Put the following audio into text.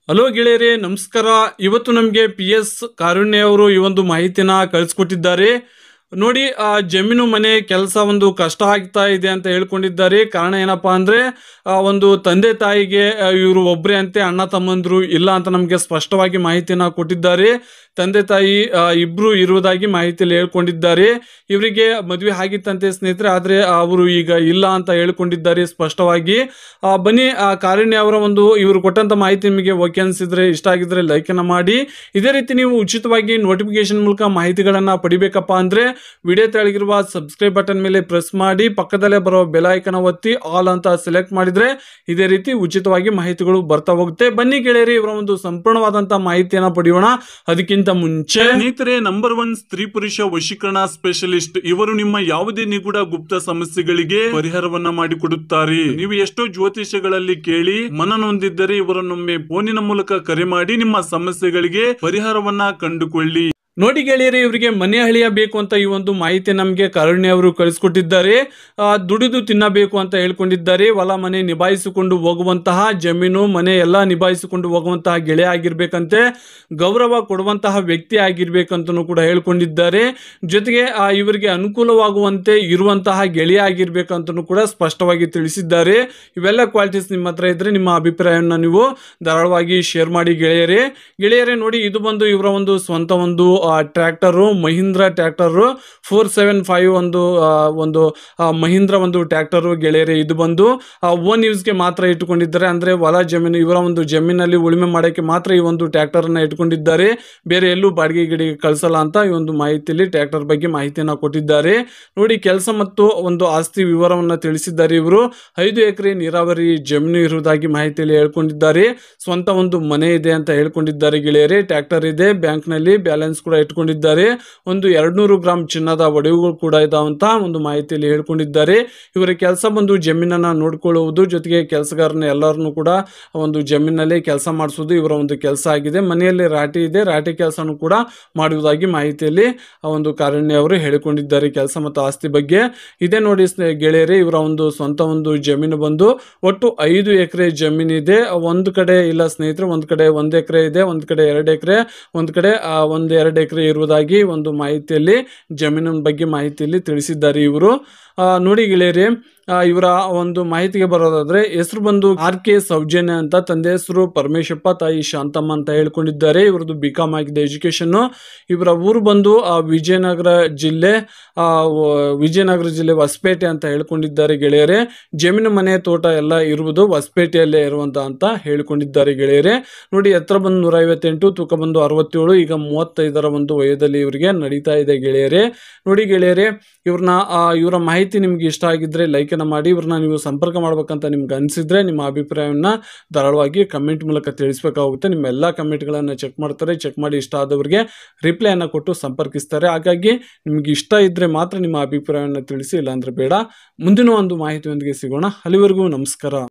Hello ಗೆಳೆಯರೇ, ನಮಸ್ಕಾರ. ಇವತ್ತು ನಮಗೆ PS ಕಾರುಣ್ಯ ಅವರು ಈ ಒಂದು ಮಾಹಿತಿನ ಕಳಿಸ್ಕೊಟ್ಟಿದ್ದಾರೆ. ನೋಡಿ, ಜಮೀನು ಮನೆ ಕೆಲಸ ಒಂದು ಕಷ್ಟ ಆಗ್ತಾ ಇದೆ ಅಂತ ಹೇಳ್ಕೊಂಡಿದ್ದಾರೆ. ಕಾರಣ ಏನಪ್ಪಾ ಅಂದ್ರೆ ಒಂದು ತಂದೆ ತಾಯಿಗೆ ಇವರು ಒಬ್ಬರೇ ಅಂತೆ, ಅಣ್ಣ ತಮ್ಮಂದ್ರು ಇಲ್ಲ ಅಂತ ನಮಗೆ ಸ್ಪಷ್ಟವಾಗಿ ಮಾಹಿತಿನ ಕೊಟ್ಟಿದ್ದಾರೆ. ತಂದೆ ತಾಯಿ ಇಬ್ರು ಇರುವುದಾಗಿ ಮಾಹಿತಿಯಲ್ಲಿ ಹೇಳ್ಕೊಂಡಿದ್ದಾರೆ. ಇವರಿಗೆ ಮದುವೆ ಆಗಿತ್ತಂತೆ ಸ್ನೇಹಿತರೆ, ಆದ್ರೆ ಅವರು ಈಗ ಇಲ್ಲ ಅಂತ ಹೇಳ್ಕೊಂಡಿದ್ದಾರೆ ಸ್ಪಷ್ಟವಾಗಿ. ಬನ್ನಿ, ಕಾರುಣ್ಯ ಅವರ ಒಂದು ಇವರು ಕೊಟ್ಟಂತ ಮಾಹಿತಿ ನಿಮಗೆ ಓಕೆ ಅನ್ಸಿದ್ರೆ, ಇಷ್ಟ ಆಗಿದ್ರೆ ಲೈಕ್ ಅನ್ನ ಮಾಡಿ. ಇದೇ ರೀತಿ ನೀವು ಉಚಿತವಾಗಿ ನೋಟಿಫಿಕೇಶನ್ ಮೂಲಕ ಮಾಹಿತಿಗಳನ್ನ ಪಡಿಬೇಕಪ್ಪ ಅಂದ್ರೆ ವಿಡಿಯೋ ತೆಳಗಿರುವ ಸಬ್ಸ್ಕ್ರೈಬ್ ಬಟನ್ ಮೇಲೆ ಪ್ರೆಸ್ ಮಾಡಿ, ಪಕ್ಕದಲ್ಲೇ ಬರೋ ಬೆಲ್ ಐಕಾನ್ ಒತ್ತಿ ಆಲ್ ಅಂತ ಸೆಲೆಕ್ಟ್ ಮಾಡಿದ್ರೆ ಇದೇ ರೀತಿ ಉಚಿತವಾಗಿ ಮಾಹಿತಿಗಳು ಬರ್ತಾ ಹೋಗುತ್ತೆ. ಬನ್ನಿ ಗೆಳೆಯರಿ, ಇವರ ಒಂದು ಸಂಪೂರ್ಣವಾದಂತಹ ಮಾಹಿತಿಯನ್ನ ಪಡೆಯೋಣ. ಅದಕ್ಕಿಂತ ಮುಂಚೆ ಸ್ನೇಹಿತರೆ, ನಂಬರ್ 1 ಸ್ತ್ರೀ ಪುರುಷ ವಶೀಕರಣ ಸ್ಪೆಷಲಿಸ್ಟ್. ಇವರು ನಿಮ್ಮ ಯಾವುದೇ ನಿಗೂಢ ಗುಪ್ತ ಸಮಸ್ಯೆಗಳಿಗೆ ಪರಿಹಾರವನ್ನ ಮಾಡಿಕೊಡುತ್ತಾರೆ. ನೀವು ಎಷ್ಟೋ ಜ್ಯೋತಿಷ್ಯಗಳಲ್ಲಿ ಕೇಳಿ ಮನನೊಂದಿದ್ದರೆ ಇವರನ್ನೊಮ್ಮೆ ಫೋನಿನ ಮೂಲಕ ಕರೆ ಮಾಡಿ ನಿಮ್ಮ ಸಮಸ್ಯೆಗಳಿಗೆ ಪರಿಹಾರವನ್ನ ಕಂಡುಕೊಳ್ಳಿ. ನೋಡಿ ಗೆಳೆಯರೇ, ಇವರಿಗೆ ಮನೆ ಹಳಿಯ ಬೇಕು ಅಂತ ಈ ಒಂದು ಮಾಹಿತಿ ನಮಗೆ ಕಾರುಣ್ಯ ಅವರು ಕಳಿಸ್ಕೊಟ್ಟಿದ್ದಾರೆ. ದುಡಿದು ತಿನ್ನಬೇಕು ಅಂತ ಹೇಳ್ಕೊಂಡಿದ್ದಾರೆ. ಹೊಲ ಮನೆ ನಿಭಾಯಿಸಿಕೊಂಡು ಹೋಗುವಂತಹ, ಜಮೀನು ಮನೆ ಎಲ್ಲ ನಿಭಾಯಿಸಿಕೊಂಡು ಹೋಗುವಂತಹ ಗೆಳೆಯ ಆಗಿರ್ಬೇಕಂತೆ, ಗೌರವ ಕೊಡುವಂತಹ ವ್ಯಕ್ತಿ ಆಗಿರ್ಬೇಕಂತನೂ ಕೂಡ ಹೇಳ್ಕೊಂಡಿದ್ದಾರೆ. ಜೊತೆಗೆ ಇವರಿಗೆ ಅನುಕೂಲವಾಗುವಂತೆ ಇರುವಂತಹ ಗೆಳೆಯ ಆಗಿರ್ಬೇಕಂತನೂ ಕೂಡ ಸ್ಪಷ್ಟವಾಗಿ ತಿಳಿಸಿದ್ದಾರೆ. ಇವೆಲ್ಲ ಕ್ವಾಲಿಟೀಸ್ ನಿಮ್ಮ ಹತ್ರ ಇದ್ರೆ ನಿಮ್ಮ ಅಭಿಪ್ರಾಯವನ್ನ ನೀವು ಧಾರಾಳವಾಗಿ ಶೇರ್ ಮಾಡಿ ಗೆಳೆಯರೇ. ನೋಡಿ, ಇದು ಬಂದು ಇವರ ಒಂದು ಸ್ವಂತ ಒಂದು ಟ್ರ್ಯಾಕ್ಟರು, ಮಹೀಂದ್ರ ಟ್ರ್ಯಾಕ್ಟರು 475 ಒಂದು ಮಹೀಂದ್ರ ಒಂದು ಟ್ರ್ಯಾಕ್ಟರು ಗೆಳೆಯರೇ. ಇದು ಬಂದು ಓನ್ ಯೂಸ್ಗೆ ಮಾತ್ರ ಇಟ್ಟುಕೊಂಡಿದ್ದಾರೆ. ಅಂದ್ರೆ ಹೊಲ ಜಮೀನು, ಇವರ ಒಂದು ಜಮೀನಲ್ಲಿ ಉಳುಮೆ ಮಾಡೋಕ್ಕೆ ಮಾತ್ರ ಈ ಒಂದು ಟ್ರ್ಯಾಕ್ಟರ್ ಅನ್ನ ಇಟ್ಕೊಂಡಿದ್ದಾರೆ. ಬೇರೆ ಎಲ್ಲೂ ಬಾಡಿಗೆ ಗಿಡಿಗೆ ಕಳಿಸಲ್ಲ ಅಂತ ಈ ಒಂದು ಮಾಹಿತಿಯಲ್ಲಿ ಟ್ರ್ಯಾಕ್ಟರ್ ಬಗ್ಗೆ ಮಾಹಿತಿಯನ್ನ ಕೊಟ್ಟಿದ್ದಾರೆ. ನೋಡಿ, ಕೆಲಸ ಮತ್ತು ಒಂದು ಆಸ್ತಿ ವಿವರವನ್ನ ತಿಳಿಸಿದ್ದಾರೆ. ಇವರು 5 ಎಕರೆ ನೀರಾವರಿ ಜಮೀನು ಇರುವುದಾಗಿ ಮಾಹಿತಿಯಲ್ಲಿ ಹೇಳ್ಕೊಂಡಿದ್ದಾರೆ. ಸ್ವಂತ ಒಂದು ಮನೆ ಇದೆ ಅಂತ ಹೇಳ್ಕೊಂಡಿದ್ದಾರೆ ಗೆಳೆಯರೇ. ಟ್ರ್ಯಾಕ್ಟರ್ ಇದೆ, ಬ್ಯಾಂಕ್ ನಲ್ಲಿ ಬ್ಯಾಲೆನ್ಸ್ ಕೂಡ ಇಟ್ಕೊಂಡಿದ್ದಾರೆ. ಒಂದು 200 ಗ್ರಾಮ್ ಚಿನ್ನದ ಒಡವೆಗಳು ಕೂಡ ಇದಾವಂತ ಒಂದು ಮಾಹಿತಿಯಲ್ಲಿ ಹೇಳ್ಕೊಂಡಿದ್ದಾರೆ. ಇವರ ಕೆಲಸ ಬಂದು ಜಮೀನನ್ನ ನೋಡ್ಕೊಳ್ಳುವುದು, ಜೊತೆಗೆ ಕೆಲಸಗಾರನ ಎಲ್ಲರನ್ನು ಕೂಡ ಒಂದು ಜಮೀನಲ್ಲಿ ಕೆಲಸ ಮಾಡಿಸೋದು ಇವರ ಒಂದು ಕೆಲಸ ಆಗಿದೆ. ಮನೆಯಲ್ಲಿ ರಾಟಿ ಇದೆ, ರಾಟಿ ಕೆಲಸನೂ ಕೂಡ ಮಾಡುವುದಾಗಿ ಮಾಹಿತಿಯಲ್ಲಿ ಒಂದು ಕಾರುಣ್ಯ ಅವರು ಹೇಳಿಕೊಂಡಿದ್ದಾರೆ. ಕೆಲಸ ಮತ್ತು ಆಸ್ತಿ ಬಗ್ಗೆ ಇದೆ. ನೋಡಿ ಗೆಳೆಯರೇ, ಇವರ ಒಂದು ಸ್ವಂತ ಒಂದು ಜಮೀನು ಬಂದು ಒಟ್ಟು 5 ಎಕರೆ ಜಮೀನು ಇದೆ. ಒಂದು ಕಡೆ ಇಲ್ಲ ಸ್ನೇಹಿತರೆ, ಒಂದು ಕಡೆ 1 ಎಕರೆ ಇದೆ, ಒಂದು ಕಡೆ 2 ಎಕರೆ, ಒಂದು ಕಡೆ 1-2 ಎಕರೆ ಇರುವುದಾಗಿ ಒಂದು ಮಾಹಿತಿಯಲ್ಲಿ ಜಮೀನಿನ ಬಗ್ಗೆ ಮಾಹಿತಿಯಲ್ಲಿ ತಿಳಿಸಿದ್ದಾರೆ ಇವರು. ನೋಡಿ ಗೆಳೆಯರೇ, ಇವರ ಒಂದು ಮಾಹಿತಿಗೆ ಬರೋದಾದ್ರೆ ಹೆಸರು ಬಂದು RK ಸೌಜನ್ಯ ಅಂತ, ತಂದೆ ಹೆಸರು ಪರಮೇಶಪ್ಪ, ತಾಯಿ ಶಾಂತಮ್ಮ ಅಂತ ಹೇಳ್ಕೊಂಡಿದ್ದಾರೆ. ಇವರದ್ದು BCom ಆಗಿದೆ ಎಜುಕೇಶನ್. ಇವರ ಊರು ಬಂದು ವಿಜಯನಗರ ಜಿಲ್ಲೆ ಹೊಸಪೇಟೆ ಅಂತ ಹೇಳ್ಕೊಂಡಿದ್ದಾರೆ ಗೆಳೆಯರೇ. ಜಮೀನು ಮನೆ ತೋಟ ಎಲ್ಲ ಇರುವುದು ಹೊಸಪೇಟೆಯಲ್ಲೇ ಇರುವಂತ ಅಂತ ಹೇಳ್ಕೊಂಡಿದ್ದಾರೆ ಗೆಳೆಯರೇ. ನೋಡಿ, ಎತ್ತರ ಬಂದು 158, ತೂಕ ಬಂದು 67, ಈಗ 35ರ ಒಂದು ವಯದಲ್ಲಿ ಇವರಿಗೆ ನಡೀತಾ ಇದೆ ಗೆಳೆಯರೇ. ನೋಡಿ ಗೆಳೆಯರೇ, ಇವರ ಮಾಹಿತಿ ನಿಮ್ಗೆ ಇಷ್ಟ ಆಗಿದ್ರೆ ಲೈಕ್ ಅನ್ನ ಮಾಡಿ. ಇವ್ರನ್ನ ನೀವು ಸಂಪರ್ಕ ಮಾಡ್ಬೇಕಂತ ನಿಮ್ಗೆ ಅನ್ಸಿದ್ರೆ ನಿಮ್ಮ ಅಭಿಪ್ರಾಯವನ್ನ ಧಾರಾಳವಾಗಿ ಕಮೆಂಟ್ ಮೂಲಕ ತಿಳಿಸಬೇಕಾಗುತ್ತೆ. ನಿಮ್ಮ ಎಲ್ಲಾ ಕಮೆಂಟ್ಗಳನ್ನ ಚೆಕ್ ಮಾಡ್ತಾರೆ. ಚೆಕ್ ಮಾಡಿ ಇಷ್ಟ ಆದವರಿಗೆ ರಿಪ್ಲೈ ಅನ್ನ ಕೊಟ್ಟು ಸಂಪರ್ಕಿಸ್ತಾರೆ. ಹಾಗಾಗಿ ನಿಮ್ಗೆ ಇಷ್ಟ ಇದ್ರೆ ಮಾತ್ರ ನಿಮ್ಮ ಅಭಿಪ್ರಾಯವನ್ನ ತಿಳಿಸಿ, ಇಲ್ಲಾಂದ್ರೆ ಬೇಡ. ಮುಂದಿನ ಒಂದು ಮಾಹಿತಿಯೊಂದಿಗೆ ಸಿಗೋಣ. ಅಲ್ಲಿವರೆಗೂ ನಮಸ್ಕಾರ.